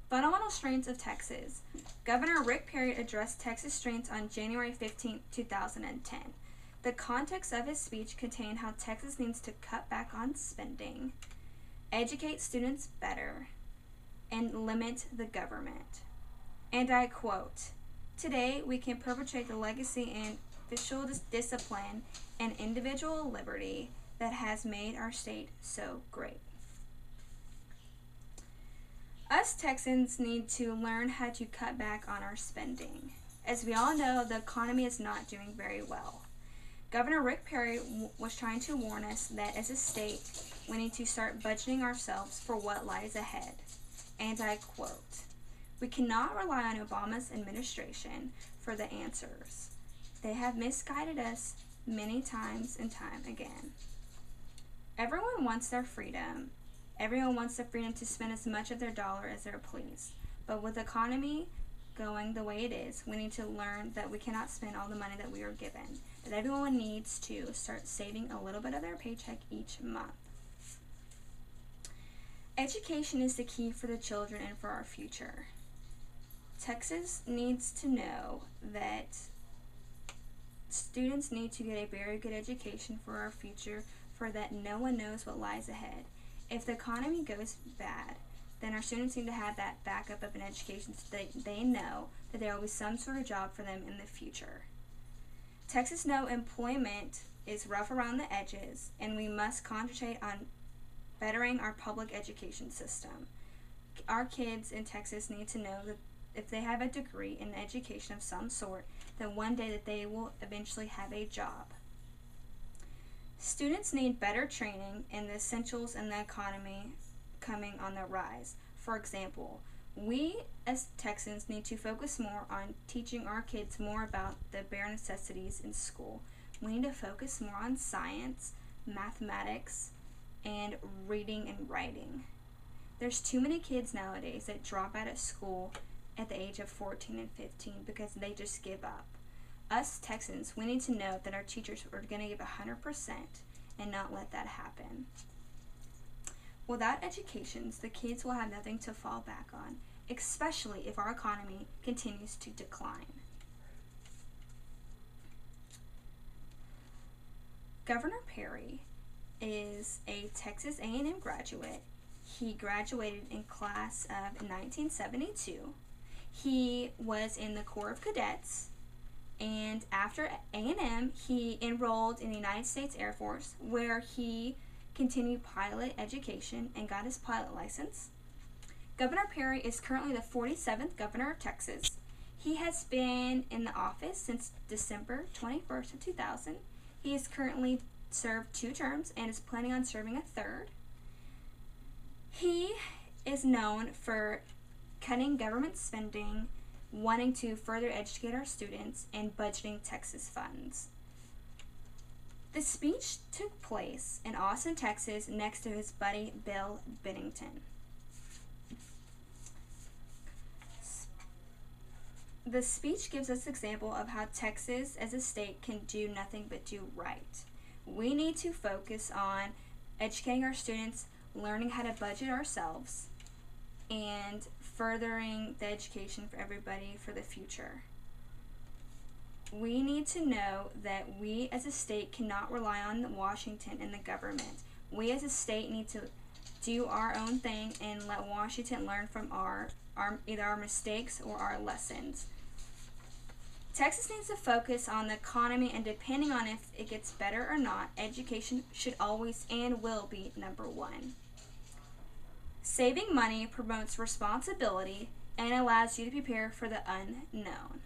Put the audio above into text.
Fundamental Strengths of Texas. Governor Rick Perry addressed Texas strengths on January 15, 2010. The context of his speech contained how Texas needs to cut back on spending, educate students better, and limit the government. And I quote, "Today we can perpetuate the legacy in official discipline and individual liberty that has made our state so great." Us Texans need to learn how to cut back on our spending. As we all know, the economy is not doing very well. Governor Rick Perry was trying to warn us that as a state, we need to start budgeting ourselves for what lies ahead. And I quote, "We cannot rely on Obama's administration for the answers. They have misguided us many times and time again." Everyone wants their freedom. Everyone wants the freedom to spend as much of their dollar as they're pleased. But with the economy going the way it is, we need to learn that we cannot spend all the money that we are given. That everyone needs to start saving a little bit of their paycheck each month. Education is the key for the children and for our future. Texas needs to know that students need to get a very good education for our future, for that no one knows what lies ahead. If the economy goes bad, then our students need to have that backup of an education so that they know that there will be some sort of job for them in the future. Texas knows employment is rough around the edges, and we must concentrate on bettering our public education system. Our kids in Texas need to know that if they have a degree in education of some sort, that one day that they will eventually have a job. Students need better training in the essentials in the economy coming on the rise. For example, we as Texans need to focus more on teaching our kids more about the bare necessities in school. We need to focus more on science, mathematics, and reading and writing. There's too many kids nowadays that drop out of school at the age of 14 and 15 because they just give up. Us Texans, we need to know that our teachers are going to give 100% and not let that happen. Without education, the kids will have nothing to fall back on, especially if our economy continues to decline. Governor Perry is a Texas A&M graduate. He graduated in class of 1972. He was in the Corps of Cadets, and after A&M, he enrolled in the United States Air Force, where he continued pilot education and got his pilot license. Governor Perry is currently the 47th governor of Texas. He has been in the office since December 21st of 2000. He has currently served 2 terms and is planning on serving a 3rd. He is known for cutting government spending, wanting to further educate our students, and budgeting Texas funds. The speech took place in Austin, Texas, next to his buddy Bill Bennington. The speech gives us an example of how Texas as a state can do nothing but do right. We need to focus on educating our students, learning how to budget ourselves, and furthering the education for everybody for the future. We need to know that we as a state cannot rely on Washington and the government. We as a state need to do our own thing and let Washington learn from either our mistakes or our lessons. Texas needs to focus on the economy, and depending on if it gets better or not, education should always and will be number 1. Saving money promotes responsibility and allows you to prepare for the unknown.